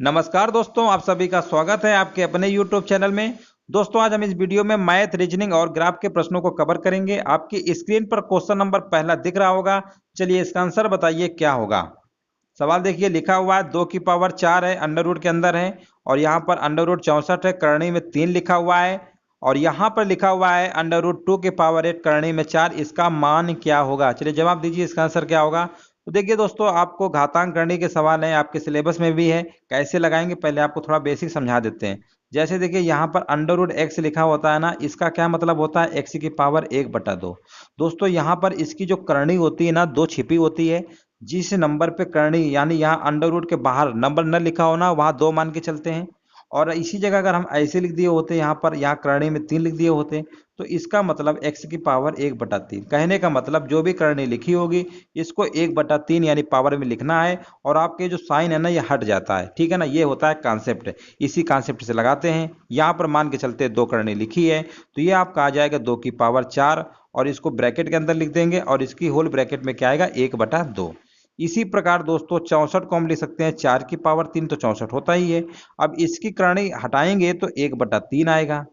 नमस्कार दोस्तों, आप सभी का स्वागत है आपके अपने YouTube चैनल में। दोस्तों, आज हम इस वीडियो में मैथ, रीजनिंग और ग्राफ के प्रश्नों को कवर करेंगे। आपकी स्क्रीन पर क्वेश्चन नंबर पहला दिख रहा होगा। चलिए इसका आंसर बताइए क्या होगा। सवाल देखिए, लिखा हुआ है 2 की पावर 4 है, अंडर रूट के अंदर है और यहाँ पर अंडर रूट 64 है, करणी में 3 लिखा हुआ है और यहाँ पर लिखा हुआ है अंडर रूट 2 की पावर 8 करणी में 4। इसका मान क्या होगा? चलिए जवाब दीजिए, इसका आंसर क्या होगा। तो देखिए दोस्तों, आपको घातांक करने के सवाल हैं, आपके सिलेबस में भी है। कैसे लगाएंगे पहले आपको थोड़ा बेसिक समझा देते हैं। जैसे देखिए यहाँ पर अंडर रूट एक्स लिखा होता है ना, इसका क्या मतलब होता है? एक्स की पावर 1/2। दोस्तों यहाँ पर इसकी जो करणी होती है ना, 2 छिपी होती है। जिस नंबर पे करणी यानी यहाँ अंडर रूट के बाहर नंबर न लिखा हो ना, वहां 2 मान के चलते हैं। और इसी जगह अगर हम ऐसे लिख दिए होते यहाँ पर, यहाँ करणी में 3 लिख दिए होते, तो इसका मतलब x की पावर 1/3। कहने का मतलब जो भी करणी लिखी होगी इसको 1/3 यानी पावर में लिखना है और आपके जो साइन है ना ये हट जाता है। ठीक है ना, ये होता है कॉन्सेप्ट। इसी कॉन्सेप्ट से लगाते हैं। यहाँ पर मान के चलते 2 करणी लिखी है तो ये आपका आ जाएगा 2 की पावर 4 और इसको ब्रैकेट के अंदर लिख देंगे और इसकी होल ब्रैकेट में क्या आएगा? 1/2। इसी प्रकार दोस्तों 64 को हम लिख सकते हैं 4 की पावर 3, तो 64 होता ही है। अब इसकी करणी हटाएंगे तो 1/3 आएगा।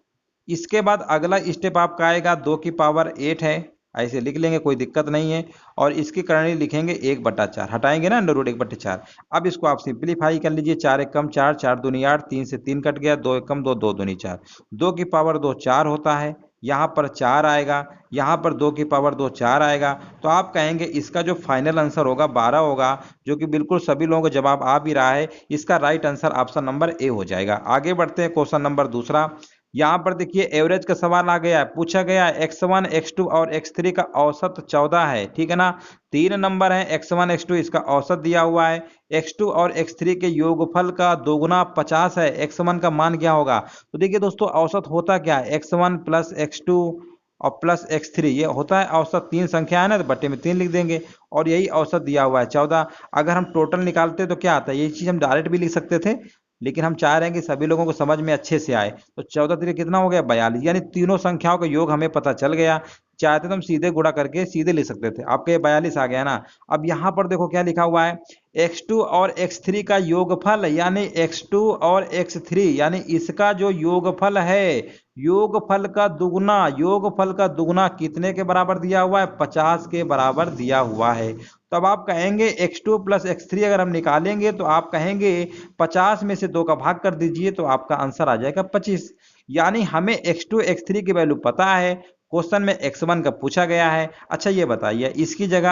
इसके बाद अगला स्टेप आपका आएगा 2 की पावर 8 है, ऐसे लिख लेंगे, कोई दिक्कत नहीं है। और इसकी करणी लिखेंगे 1/4, हटाएंगे ना अंडर रूट 1/4। अब इसको आप सिंप्लीफाई कर लीजिए। 4 एक कम 4, 4 दूनी 8, 3 से 3 कट गया, 2 एक कम 2, 2 दूनी 4। 2 की पावर 2 4 होता है, यहाँ पर 4 आएगा, यहाँ पर 2 की पावर 2 4 आएगा। तो आप कहेंगे इसका जो फाइनल आंसर होगा 12 होगा, जो कि बिल्कुल सभी लोगों को जवाब आ भी रहा है। इसका right answer option number A हो जाएगा। आगे बढ़ते हैं, क्वेश्चन नंबर दूसरा। यहाँ पर देखिए एवरेज का सवाल आ गया है, पूछा गया है x1 x2 और x3 का औसत 14 है। ठीक है ना, 3 नंबर है x1 x2, इसका औसत दिया हुआ है। x2 और x3 के योगफल का दोगुना 50 है, x1 का मान क्या होगा? तो देखिए दोस्तों, औसत होता क्या है? x1 प्लस x2 और प्लस x3, ये होता है औसत। 3 संख्या है ना, तो बट्टे में 3 लिख देंगे और यही औसत दिया हुआ है 14। अगर हम टोटल निकालते तो क्या आता है? ये चीज हम डायरेक्ट भी लिख सकते थे, लेकिन हम चाह रहे हैं कि सभी लोगों को समझ में अच्छे से आए। तो 14 तिरे कितना हो गया? 42, यानी तीनों संख्याओं का योग हमें पता चल गया। चाहते तो हम सीधे गुणा करके सीधे लिख सकते थे। आपके ये 42 आ गया ना। अब यहाँ पर देखो क्या लिखा हुआ है, x2 और x3 का योगफल, यानी x2 और x3 यानी इसका जो योगफल है, योगफल का दुगुना कितने के बराबर दिया हुआ है? 50 के बराबर दिया हुआ है। तो अब आप कहेंगे x2 प्लस x3 अगर हम निकालेंगे तो आप कहेंगे 50 में से 2 का भाग कर दीजिए तो आपका आंसर आ जाएगा 25। यानी हमें x2 x3 की वैल्यू पता है, क्वेश्चन में x1 का पूछा गया है। अच्छा ये बताइए, इसकी जगह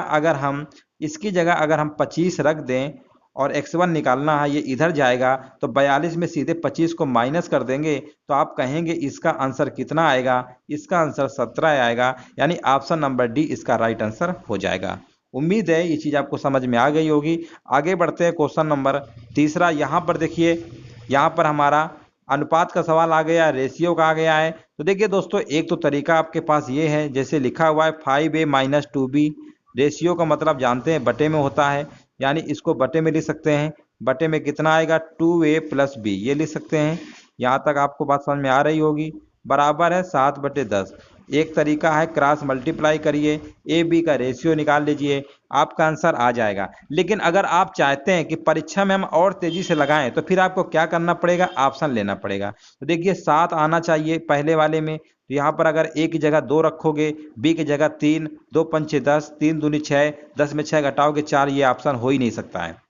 अगर हम 25 रख दें और x1 निकालना है, ये इधर जाएगा तो 42 में सीधे 25 को माइनस कर देंगे तो आप कहेंगे इसका आंसर कितना आएगा? इसका आंसर 17 आएगा, यानी ऑप्शन नंबर डी इसका राइट आंसर हो जाएगा। उम्मीद है ये चीज आपको समझ में आ गई होगी। आगे बढ़ते हैं, क्वेश्चन नंबर तीसरा। यहाँ पर देखिए, यहाँ पर हमारा अनुपात का सवाल आ गया, रेशियो का आ गया है। तो देखिए दोस्तों, एक तो तरीका आपके पास ये है, जैसे लिखा हुआ है 5a माइनस 2b। रेशियो का मतलब जानते हैं बटे में होता है, यानी इसको बटे में लिख सकते हैं। बटे में कितना आएगा? 2a प्लस b, ये लिख सकते हैं। यहाँ तक आपको बात समझ में आ रही होगी। बराबर है 7/10। एक तरीका है क्रॉस मल्टीप्लाई करिए, ए बी का रेशियो निकाल लीजिए, आपका आंसर आ जाएगा। लेकिन अगर आप चाहते हैं कि परीक्षा में हम और तेजी से लगाएं तो फिर आपको क्या करना पड़ेगा? ऑप्शन लेना पड़ेगा। तो देखिए 7 आना चाहिए पहले वाले में, तो यहाँ पर अगर ए की जगह 2 रखोगे, बी की जगह 3, 2 पंचे 10, 3 दूनी 6, 10 में 6 घटाओगे 4, ये ऑप्शन हो ही नहीं सकता है।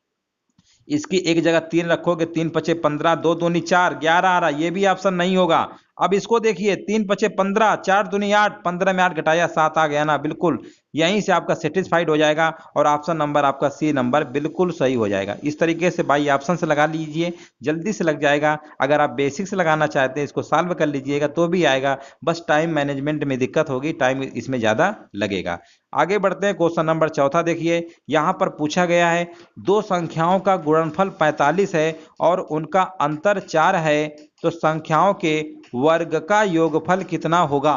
इसकी एक जगह 3 रखोगे, 3 पचे 15, 2 दूनी 4, 11 आ रहा, ये भी ऑप्शन नहीं होगा। अब इसको देखिए, 3 पचे 15, 4 दूनी 8, 15 में 8 घटाया 7 आ गया ना, बिल्कुल यहीं से आपका सेटिस्फाइड हो जाएगा और ऑप्शन नंबर आपका सी नंबर बिल्कुल सही हो जाएगा। इस तरीके से भाई ऑप्शन से लगा लीजिए, जल्दी से लग जाएगा। अगर आप बेसिक से लगाना चाहते हैं, इसको सॉल्व कर लीजिएगा तो भी आएगा, बस टाइम मैनेजमेंट में दिक्कत होगी, टाइम इसमें ज्यादा लगेगा। आगे बढ़ते हैं, क्वेश्चन नंबर चौथा देखिए। यहाँ पर पूछा गया है दो संख्याओं का गुणनफल 45 है और उनका अंतर 4 है, तो संख्याओं के वर्ग का योगफल कितना होगा?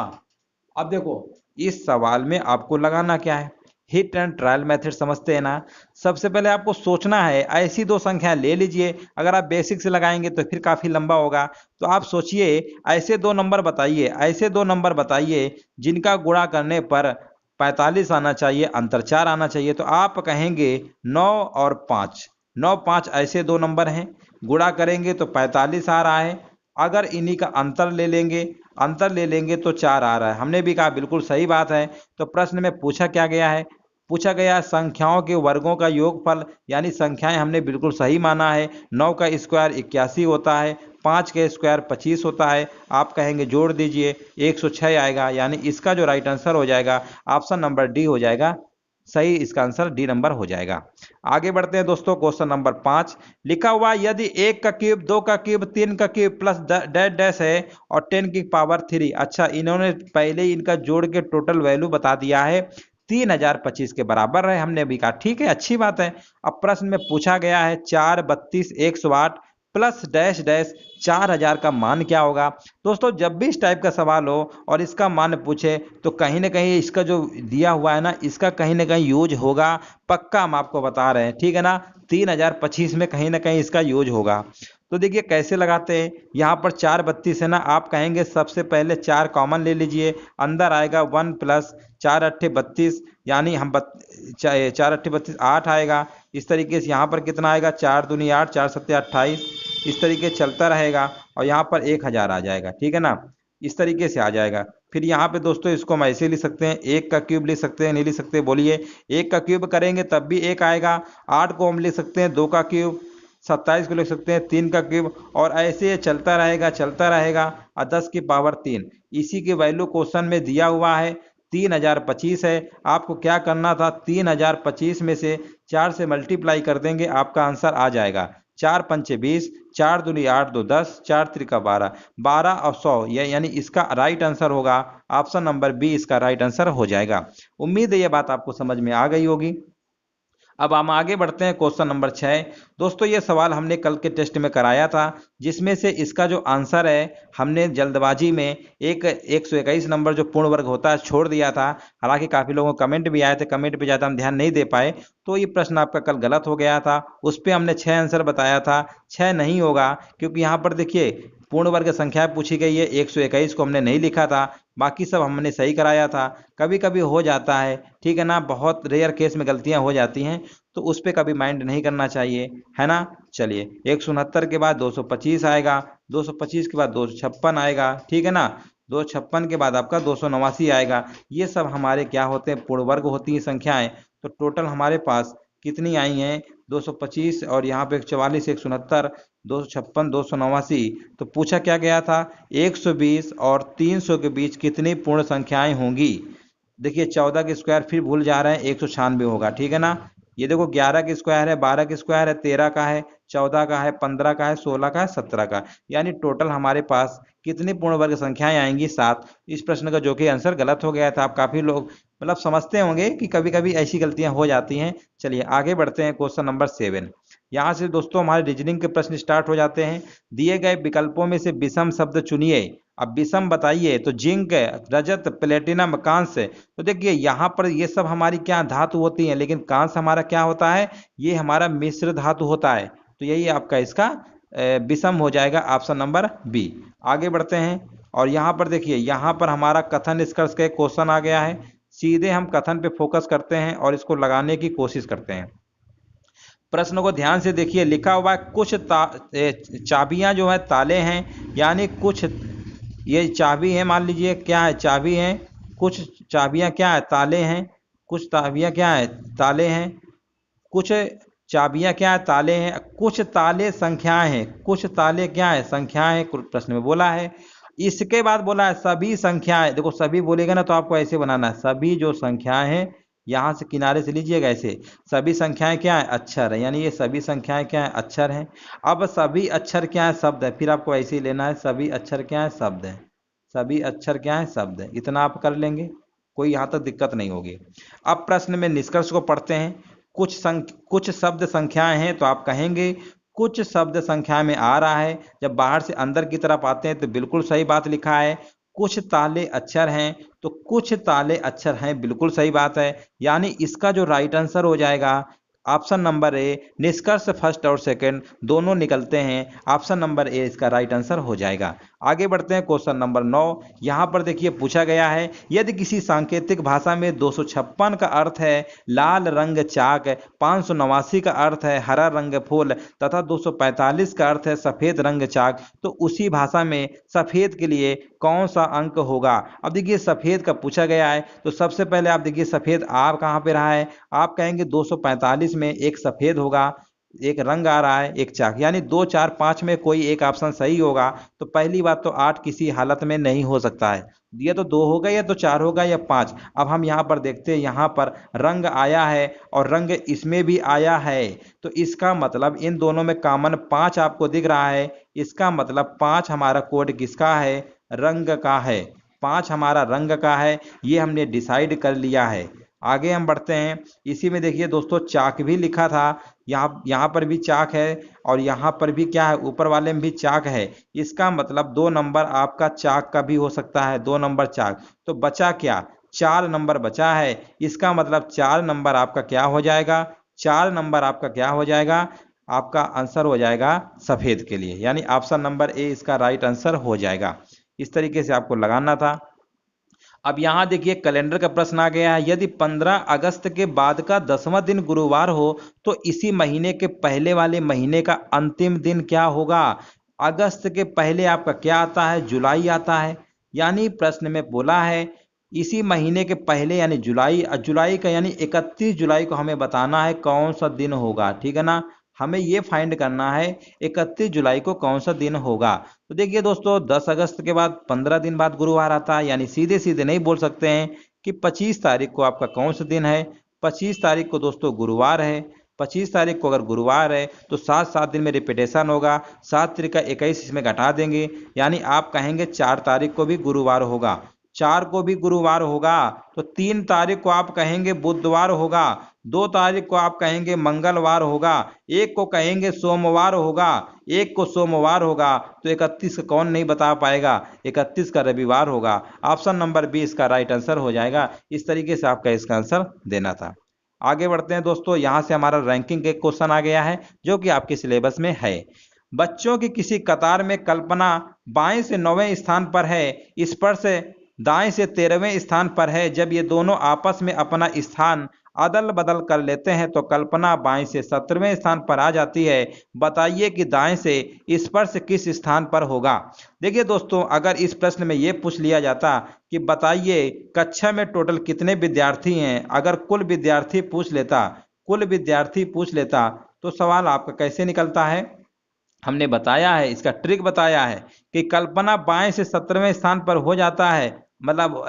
अब देखो, इस सवाल में आपको लगाना क्या है? हिट एंड ट्रायल मेथड समझते हैं ना। सबसे पहले आपको सोचना है, ऐसी दो संख्या ले लीजिए। अगर आप बेसिक से लगाएंगे तो फिर काफी लंबा होगा, तो आप सोचिए ऐसे दो नंबर बताइए जिनका गुणा करने पर 45 आना चाहिए, अंतर 4 आना चाहिए। तो आप कहेंगे 9 और 5, 9 5 ऐसे दो नंबर हैं। गुणा करेंगे तो 45 आ रहा है। अगर इन्हीं का अंतर ले लेंगे तो 4 आ रहा है। हमने भी कहा बिल्कुल सही बात है। तो प्रश्न में पूछा क्या गया है, पूछा गया संख्याओं के वर्गों का योगफल, यानी संख्याएं हमने बिल्कुल सही माना है। 9 का स्क्वायर 81 होता है, 5 का स्क्वायर 25 होता है। आप कहेंगे जोड़ दीजिए 106 आएगा, यानी इसका जो राइट आंसर हो जाएगा ऑप्शन नंबर डी हो जाएगा सही। इसका आंसर डी नंबर हो जाएगा। आगे बढ़ते हैं दोस्तों, क्वेश्चन नंबर 5 लिखा हुआ यदि 1 का क्यूब 2 का क्यूब 3 का क्यूब प्लस डैश डैश है और 10 की पावर 3। अच्छा, इन्होंने पहले ही इनका जोड़ के टोटल वैल्यू बता दिया है, 3025 के बराबर है। हमने भी कहा ठीक है, अच्छी बात है। अब प्रश्न में पूछा गया है 4 32 108 प्लस डैश डैश 4000 का मान क्या होगा। दोस्तों जब भी इस टाइप का सवाल हो और इसका मान पूछे तो कहीं ना कहीं इसका जो दिया हुआ है ना, इसका कहीं ना कहीं यूज होगा, पक्का हम आपको बता रहे हैं, ठीक है ना। 3025 में कहीं ना कहीं इसका यूज होगा। तो देखिए कैसे लगाते हैं, यहाँ पर 4 32 है ना, आप कहेंगे सबसे पहले 4 कॉमन ले लीजिए, अंदर आएगा 1 प्लस 4 अट्ठे 32, यानी हम 4 अट्ठे 32 8 आएगा। इस तरीके से यहाँ पर कितना आएगा, 4 दूनी 8 4 सत्ते 28, इस तरीके चलता रहेगा और यहाँ पर 1000 आ जाएगा, ठीक है ना। इस तरीके से आ जाएगा। फिर यहाँ पे दोस्तों इसको हम ऐसे लिख सकते हैं, 1 का क्यूब लिख सकते हैं, नहीं लिख सकते बोलिए, 1 का क्यूब करेंगे तब भी 1 आएगा। 8 को हम लिख सकते हैं 2 का क्यूब, 27 को लिख सकते हैं 3 का क्यूब, और ऐसे चलता रहेगा और 10 की पावर 3। इसी की वैल्यू क्वेश्चन में दिया हुआ है 3025 है। आपको क्या करना था, 3025 में से 4 से मल्टीप्लाई कर देंगे, आपका आंसर आ जाएगा 4 पंचे 20, 4 दूनी 8 2 10, 4 त्रिका 12, 12 और 100, यानी इसका राइट आंसर होगा ऑप्शन नंबर बी, इसका राइट आंसर हो जाएगा। उम्मीद है ये बात आपको समझ में आ गई होगी। अब हम आगे बढ़ते हैं क्वेश्चन नंबर 6। दोस्तों ये सवाल हमने कल के टेस्ट में कराया था, जिसमें से इसका जो आंसर है हमने जल्दबाजी में एक 121 नंबर जो पूर्ण वर्ग होता है छोड़ दिया था। हालांकि काफ़ी लोगों को कमेंट भी आए थे, कमेंट पे ज़्यादा हम ध्यान नहीं दे पाए, तो ये प्रश्न आपका कल गलत हो गया था। उस पर हमने 6 आंसर बताया था, 6 नहीं होगा, क्योंकि यहाँ पर देखिए पूर्ण वर्ग संख्या पूछी गई है, 121 को हमने नहीं लिखा था, बाकी सब हमने सही कराया था। कभी कभी हो जाता है, ठीक है ना, बहुत रेयर केस में गलतियां हो जाती हैं, तो उस पर कभी माइंड नहीं करना चाहिए, है ना। चलिए 169 के बाद 225 आएगा, 225 के बाद 256 आएगा, ठीक है ना, 256 के बाद आपका 289 आएगा। ये सब हमारे क्या होते हैं, पूर्ण वर्ग होती हैं संख्याएं। तो टोटल हमारे पास कितनी आई हैं, 225 और यहाँ पे 44 169 256 289। तो पूछा क्या गया था, 120 और 300 के बीच कितनी पूर्ण संख्याएं होंगी। देखिए 14 के स्क्वायर फिर भूल जा रहे हैं, 196 होगा, ठीक है ना। ये देखो 11 के स्क्वायर है, 12 के स्क्वायर है, 13 का है, 14 का है, 15 का है, 16 का है, 17 का, यानी टोटल हमारे पास कितनी पूर्ण वर्ग संख्याएं आएंगी, 7। इस प्रश्न का जो कि आंसर गलत हो गया था। आप काफी लोग मतलब समझते होंगे कि कभी कभी ऐसी गलतियां हो जाती हैं। चलिए आगे बढ़ते हैं, क्वेश्चन नंबर 7। यहाँ से दोस्तों हमारे रीजनिंग के प्रश्न स्टार्ट हो जाते हैं। दिए गए विकल्पों में से विषम शब्द चुनिए। अब विषम बताइए, तो जिंक, रजत, प्लेटिनम, कांस्य। तो देखिए यहाँ पर ये सब हमारी क्या धातु होती हैं, लेकिन कांस्य हमारा क्या होता है, ये हमारा मिश्र धातु होता है। तो यही आपका इसका विषम हो जाएगा, ऑप्शन नंबर बी। आगे बढ़ते हैं और यहाँ पर देखिए, यहाँ पर हमारा कथन निष्कर्ष का एक क्वेश्चन आ गया है। सीधे हम कथन पे फोकस करते हैं और इसको लगाने की कोशिश करते हैं। प्रश्न को ध्यान से देखिए, लिखा हुआ है कुछ चाबियां जो है ताले हैं, यानी कुछ ये चाबी है, मान लीजिए क्या है, चाबी है, कुछ चाबियां क्या है, ताले हैं, कुछ चाबियां क्या है, ताले हैं, कुछ चाबियां क्या है, ताले हैं, कुछ ताले संख्याएं हैं, कुछ ताले क्या है, संख्याएं हैं, प्रश्न में बोला है। इसके बाद बोला है सभी संख्याएं, देखो सभी बोलेगा ना तो आपको ऐसे बनाना है, सभी जो संख्याएं हैं, यहां से किनारे से लीजिएगा ऐसे, सभी संख्याएं क्या है, अक्षर है, यानी ये सभी संख्याएं क्या है, अक्षर हैं। अब सभी अक्षर क्या है, शब्द है, फिर आपको ऐसे ही लेना है, सभी अक्षर क्या है, शब्द है, सभी अक्षर क्या है, शब्द है। इतना आप कर लेंगे, कोई यहाँ तक दिक्कत नहीं होगी। अब प्रश्न में निष्कर्ष को पढ़ते हैं। कुछ शब्द संख्याएं हैं, तो आप कहेंगे कुछ शब्द संख्या में आ रहा है, जब बाहर से अंदर की तरफ आते हैं तो बिल्कुल सही बात लिखा है। कुछ ताले अक्षर हैं, तो कुछ ताले अक्षर हैं, बिल्कुल सही बात है, यानी इसका जो राइट आंसर हो जाएगा ऑप्शन नंबर ए निष्कर्ष फर्स्ट और सेकंड दोनों निकलते हैं। ऑप्शन नंबर ए इसका राइट आंसर हो जाएगा। आगे बढ़ते हैं क्वेश्चन नंबर 9। यहाँ पर देखिए पूछा गया है, यदि किसी सांकेतिक भाषा में 256 का अर्थ है लाल रंग चाक, 589 का अर्थ है हरा रंग फूल तथा 245 का अर्थ है सफेद रंग चाक, तो उसी भाषा में सफेद के लिए कौन सा अंक होगा। अब देखिए सफेद का पूछा गया है, तो सबसे पहले आप देखिए सफेद आप कहाँ पे रहा है, आप कहेंगे 245 में एक सफेद होगा, एक रंग आ रहा है, एक चाक, यानी 2 4 5 में कोई एक ऑप्शन सही होगा। तो पहली बात तो 8 किसी हालत में नहीं हो सकता है, ये तो 2 होगा या तो 4 होगा या 5। अब हम यहाँ पर देखते हैं, यहाँ पर रंग आया है और रंग इसमें भी आया है, तो इसका मतलब इन दोनों में कॉमन 5 आपको दिख रहा है। इसका मतलब 5 हमारा कोड किसका है, रंग का है। 5 हमारा रंग का है, ये हमने डिसाइड कर लिया है। आगे हम बढ़ते हैं, इसी में देखिए दोस्तों चाक भी लिखा था, यहाँ पर भी चाक है और यहाँ पर भी क्या है, ऊपर वाले में भी चाक है। इसका मतलब 2 नंबर आपका चाक का भी हो सकता है, 2 नंबर चाक। तो बचा क्या, 4 नंबर बचा है। इसका मतलब 4 नंबर आपका क्या हो जाएगा, 4 नंबर आपका क्या हो जाएगा, आपका आंसर हो जाएगा सफेद के लिए, यानी ऑप्शन नंबर ए इसका राइट आंसर हो जाएगा। इस तरीके से आपको लगाना था। अब यहाँ देखिए कैलेंडर का प्रश्न आ गया है, यदि 15 अगस्त के बाद का 10वां दिन गुरुवार हो तो इसी महीने के पहले वाले महीने का अंतिम दिन क्या होगा। अगस्त के पहले आपका क्या आता है, जुलाई आता है, यानी प्रश्न में बोला है इसी महीने के पहले यानी जुलाई, जुलाई का यानी 31 जुलाई को हमें बताना है कौन सा दिन होगा, ठीक है ना। हमें ये फाइंड करना है 31 जुलाई को कौन सा दिन होगा। तो देखिए दोस्तों 10 अगस्त के बाद 15 दिन बाद गुरुवार आता है, यानी सीधे सीधे नहीं बोल सकते हैं कि 25 तारीख को आपका कौन सा दिन है। 25 तारीख को दोस्तों गुरुवार है। 25 तारीख को अगर गुरुवार है तो 7 दिन में रिपीटेशन होगा, 7 त्रिक का 21 इसमें घटा देंगे, यानी आप कहेंगे 4 तारीख को भी गुरुवार होगा। 4 को भी गुरुवार होगा तो 3 तारीख को आप कहेंगे बुधवार होगा, 2 तारीख को आप कहेंगे मंगलवार होगा, 1 को कहेंगे सोमवार होगा, 1 को सोमवार होगा, तो 31 का कौन नहीं बता पाएगा, 31 का रविवार होगा। ऑप्शन नंबर बी इसका राइट आंसर हो जाएगा। इस तरीके से आपका इसका आंसर देना था। आगे बढ़ते हैं दोस्तों, यहाँ से हमारा रैंकिंग का एक क्वेश्चन आ गया है जो कि आपके सिलेबस में है। बच्चों की किसी कतार में कल्पना बाएं से 9वें स्थान पर है, स्पर्श दाएं से 13वें स्थान पर है। जब ये दोनों आपस में अपना स्थान अदल बदल कर लेते हैं तो कल्पना बाएं से 17वें स्थान पर आ जाती है। बताइए कि दाएं से स्पर्श किस स्थान पर होगा। देखिए दोस्तों, अगर इस प्रश्न में ये पूछ लिया जाता कि बताइए कक्षा में टोटल कितने विद्यार्थी हैं, अगर कुल विद्यार्थी पूछ लेता तो सवाल आपका कैसे निकलता है। हमने बताया है, इसका ट्रिक बताया है कि कल्पना बाएं से 17वें स्थान पर हो जाता है, मतलब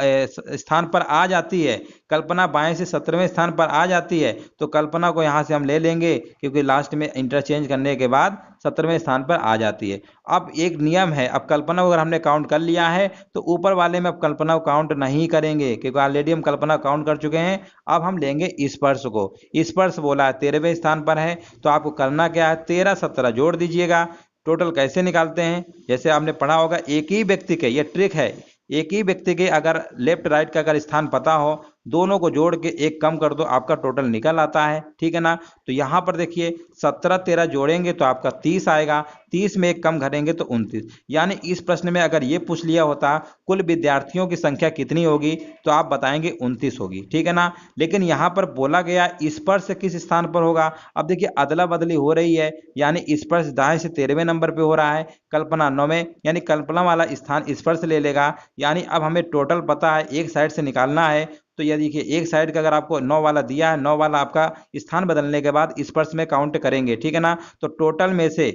स्थान पर आ जाती है। कल्पना बाएं से 17वें स्थान पर आ जाती है तो कल्पना को यहाँ से हम ले लेंगे, क्योंकि लास्ट में इंटरचेंज करने के बाद 17वें स्थान पर आ जाती है। अब एक नियम है, अब कल्पना को अगर हमने काउंट कर लिया है तो ऊपर वाले में अब कल्पना को काउंट नहीं करेंगे, क्योंकि ऑलरेडी हम कल्पना काउंट कर चुके हैं। अब हम लेंगे स्पर्श को। स्पर्श बोला है 13वें स्थान पर है, तो आपको करना क्या है, 13 17 जोड़ दीजिएगा। टोटल कैसे निकालते हैं, जैसे आपने पढ़ा होगा, एक ही व्यक्ति के, ये ट्रिक है, एक ही व्यक्ति के अगर लेफ्ट राइट का अगर स्थान पता हो, दोनों को जोड़ के एक कम कर दो, आपका टोटल निकल आता है, ठीक है ना। तो यहाँ पर देखिए 17 13 जोड़ेंगे तो आपका 30 आएगा, 30 में एक कम घटेंगे तो 29। यानी इस प्रश्न में अगर ये पूछ लिया होता कुल विद्यार्थियों की संख्या कितनी होगी तो आप बताएंगे 29 होगी, ठीक है ना। लेकिन यहाँ पर बोला गया स्पर्श किस स्थान पर होगा। अब देखिए अदला बदली हो रही है, यानी स्पर्श दाएं से 13वें नंबर पे हो रहा है, कल्पना 9वें, यानी कल्पना वाला स्थान स्पर्श ले लेगा। यानी अब हमें टोटल पता है, एक साइड से निकालना है। तो ये देखिए एक साइड का अगर आपको 9 वाला दिया है, 9 वाला आपका स्थान बदलने के बाद स्पर्श में काउंट करेंगे, ठीक है ना। तो टोटल में से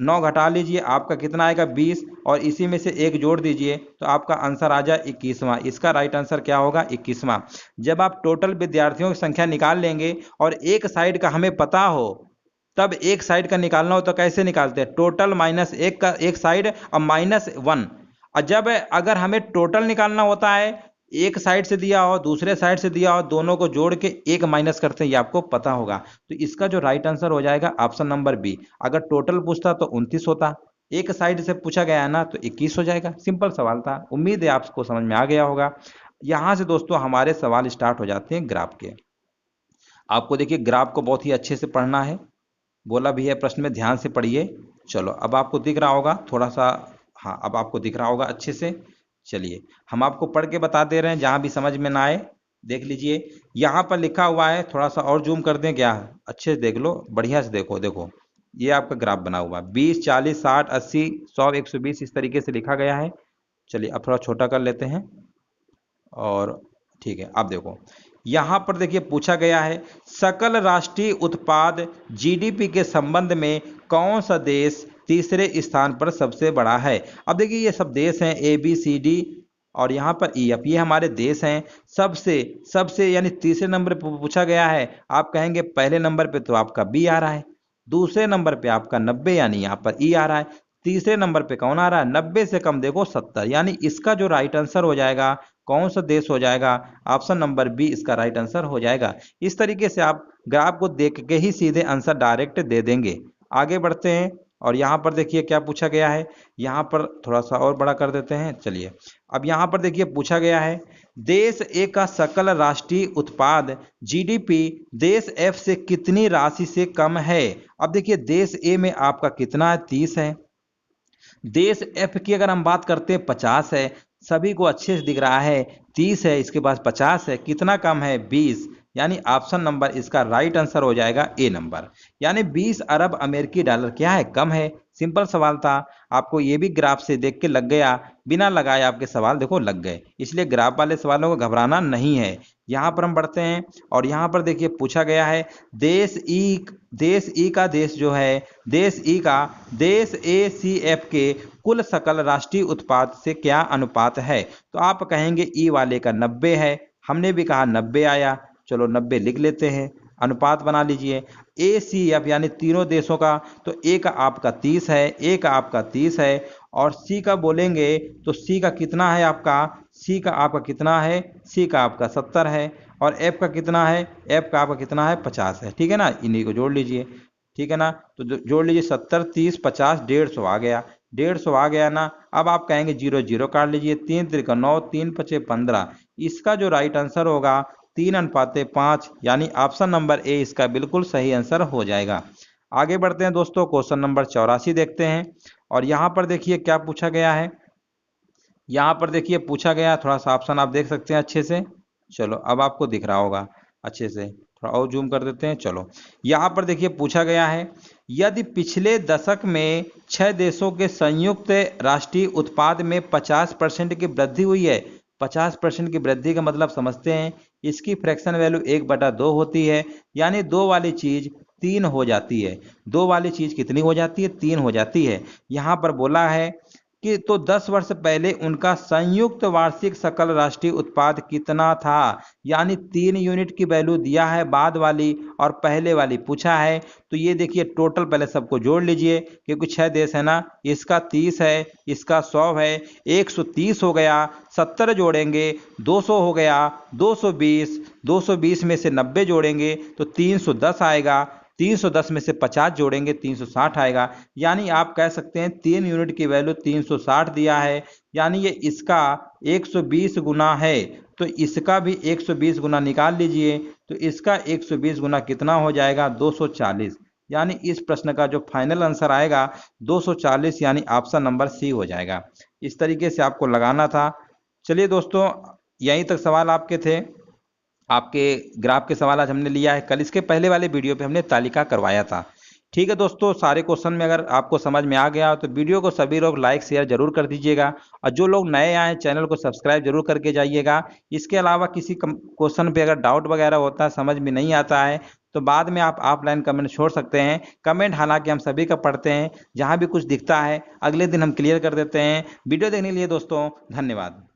9 घटा लीजिए, आपका कितना आएगा 20, और इसी में से 1 जोड़ दीजिए तो आपका आंसर आ जाए 21वां। इसका राइट आंसर क्या होगा, 21वां। जब आप टोटल विद्यार्थियों की संख्या निकाल लेंगे और एक साइड का हमें पता हो, तब एक साइड का निकालना हो तो कैसे निकालते हैं, टोटल माइनस एक का एक साइड और -1। और जब अगर हमें टोटल निकालना होता है, एक साइड से दिया हो दूसरे साइड से दिया हो, दोनों को जोड़ के एक माइनस करते हैं, ये आपको पता होगा। तो इसका जो राइट आंसर हो जाएगा ऑप्शन नंबर बी। अगर टोटल पूछता तो 29 होता, एक साइड से पूछा गया है ना तो 21 हो जाएगा। सिंपल सवाल था, उम्मीद है आपको समझ में आ गया होगा। यहां से दोस्तों हमारे सवाल स्टार्ट हो जाते हैं ग्राफ के। आपको देखिए ग्राफ को बहुत ही अच्छे से पढ़ना है, बोला भी है प्रश्न में, ध्यान से पढ़िए। चलो अब आपको दिख रहा होगा थोड़ा सा, हाँ अब आपको दिख रहा होगा अच्छे से। चलिए हम आपको पढ़ के बता दे रहे हैं, जहां भी समझ में ना आए देख लीजिए। यहाँ पर लिखा हुआ है, थोड़ा सा और जूम कर दें क्या, अच्छे से देख लो, बढ़िया से देखो। देखो ये आपका ग्राफ बना हुआ 20 40 60 80 100 120 इस तरीके से लिखा गया है। चलिए अब थोड़ा छोटा कर लेते हैं और ठीक है। अब देखो यहाँ पर देखिए पूछा गया है, सकल राष्ट्रीय उत्पाद जीडीपी के संबंध में कौन सा देश तीसरे स्थान पर सबसे बड़ा है। अब देखिए ये सब देश हैं ए बी सी डी और यहाँ पर ई एफ, ये हमारे देश हैं। सबसे सबसे यानी तीसरे नंबर पर पूछा गया है, आप कहेंगे पहले नंबर पे तो आपका बी आ रहा है, दूसरे नंबर पे आपका 90 यानी यहाँ पर ई आ रहा है, तीसरे नंबर पे कौन आ रहा है 90 से कम देखो 70, यानी इसका जो राइट आंसर हो जाएगा कौन सा देश हो जाएगा, ऑप्शन नंबर बी इसका राइट आंसर हो जाएगा। इस तरीके से आप ग्राफ को देख के ही सीधे आंसर डायरेक्ट दे देंगे। आगे बढ़ते हैं और यहाँ पर देखिए क्या पूछा गया है, यहाँ पर थोड़ा सा और बड़ा कर देते हैं। चलिए अब यहाँ पर देखिए पूछा गया है, देश ए का सकल राष्ट्रीय उत्पाद जीडीपी देश एफ से कितनी राशि से कम है। अब देखिए देश ए में आपका कितना है 30 है, देश एफ की अगर हम बात करते हैं 50 है, सभी को अच्छे से दिख रहा है 30 है, इसके पास 50 है, कितना कम है 20, यानी ऑप्शन नंबर इसका राइट आंसर हो जाएगा ए नंबर, यानी 20 अरब अमेरिकी डॉलर क्या है कम है। सिंपल सवाल था, आपको ये भी ग्राफ से देख के लग गया, बिना लगाए आपके सवाल देखो लग गए, इसलिए ग्राफ वाले सवालों को घबराना नहीं है। यहाँ पर हम बढ़ते हैं और यहाँ पर देखिए पूछा गया है, देश ई का देश जो है, देश ई का देश ए सी एफ के कुल सकल राष्ट्रीय उत्पाद से क्या अनुपात है। तो आप कहेंगे ई वाले का 90 है, हमने भी कहा 90 आया, चलो 90 लिख लेते हैं, अनुपात बना लीजिए। ए सी एफ यानी तीनों देशों का, तो ए का आपका 30 है, ए का आपका 30 है, और सी का बोलेंगे तो सी का कितना है आपका, सी का आपका कितना है, सी का आपका 70 है, और एफ का कितना है, एफ का आपका कितना है 50 है। ठीक है ना, इन्हीं को जोड़ लीजिए, ठीक है ना, तो जोड़ लीजिए 70 30 50 150 आ गया, 150 आ गया ना। अब आप कहेंगे 0 0 काट लीजिए, 3 त्रिक 9 3 5 15, इसका जो राइट आंसर होगा 3:5, यानी ऑप्शन नंबर ए इसका बिल्कुल सही आंसर हो जाएगा। आगे बढ़ते हैं दोस्तों, क्वेश्चन नंबर 84 देखते हैं और यहाँ पर देखिए क्या पूछा गया है। यहाँ पर देखिए पूछा गया, थोड़ा सा ऑप्शन आप देख सकते हैं अच्छे से। चलो अब आपको दिख रहा होगा अच्छे से, थोड़ा और जूम कर देते हैं। चलो यहाँ पर देखिए पूछा गया है, यदि पिछले दशक में 6 देशों के संयुक्त राष्ट्रीय उत्पाद में 50% की वृद्धि हुई है, 50% की वृद्धि का मतलब समझते हैं, इसकी फ्रैक्शन वैल्यू 1/2 होती है, यानी 2 वाली चीज 3 हो जाती है। 2 वाली चीज कितनी हो जाती है, 3 हो जाती है। यहाँ पर बोला है कि तो 10 वर्ष पहले उनका संयुक्त वार्षिक सकल राष्ट्रीय उत्पाद कितना था, यानी 3 यूनिट की वैल्यू दिया है बाद वाली और पहले वाली पूछा है। तो ये देखिए टोटल पहले सबको जोड़ लीजिए, क्योंकि 6 देश है ना, इसका 30 है, इसका 100 है, 130 हो गया, 70 जोड़ेंगे 200 हो गया, 220 में से 90 जोड़ेंगे तो 310 आएगा, 310 में से 50 जोड़ेंगे 360 आएगा, यानी आप कह सकते हैं 3 यूनिट की वैल्यू 360 दिया है, यानी ये इसका 120 गुना है, तो इसका भी 120 गुना निकाल लीजिए, तो इसका 120 गुना कितना हो जाएगा 240, यानी इस प्रश्न का जो फाइनल आंसर आएगा 240, यानी ऑप्शन नंबर सी हो जाएगा। इस तरीके से आपको लगाना था। चलिए दोस्तों यहीं तक सवाल आपके थे, आपके ग्राफ के सवाल आज हमने लिया है, कल इसके पहले वाले वीडियो पे हमने तालिका करवाया था। ठीक है दोस्तों, सारे क्वेश्चन में अगर आपको समझ में आ गया तो वीडियो को सभी लोग लाइक शेयर जरूर कर दीजिएगा, और जो लोग नए आए चैनल को सब्सक्राइब जरूर करके जाइएगा। इसके अलावा किसी क्वेश्चन पे अगर डाउट वगैरह होता है, समझ में नहीं आता है, तो बाद में आप ऑफलाइन कमेंट छोड़ सकते हैं। कमेंट हालांकि हम सभी का पढ़ते हैं, जहाँ भी कुछ दिखता है अगले दिन हम क्लियर कर देते हैं। वीडियो देखने के लिए दोस्तों धन्यवाद।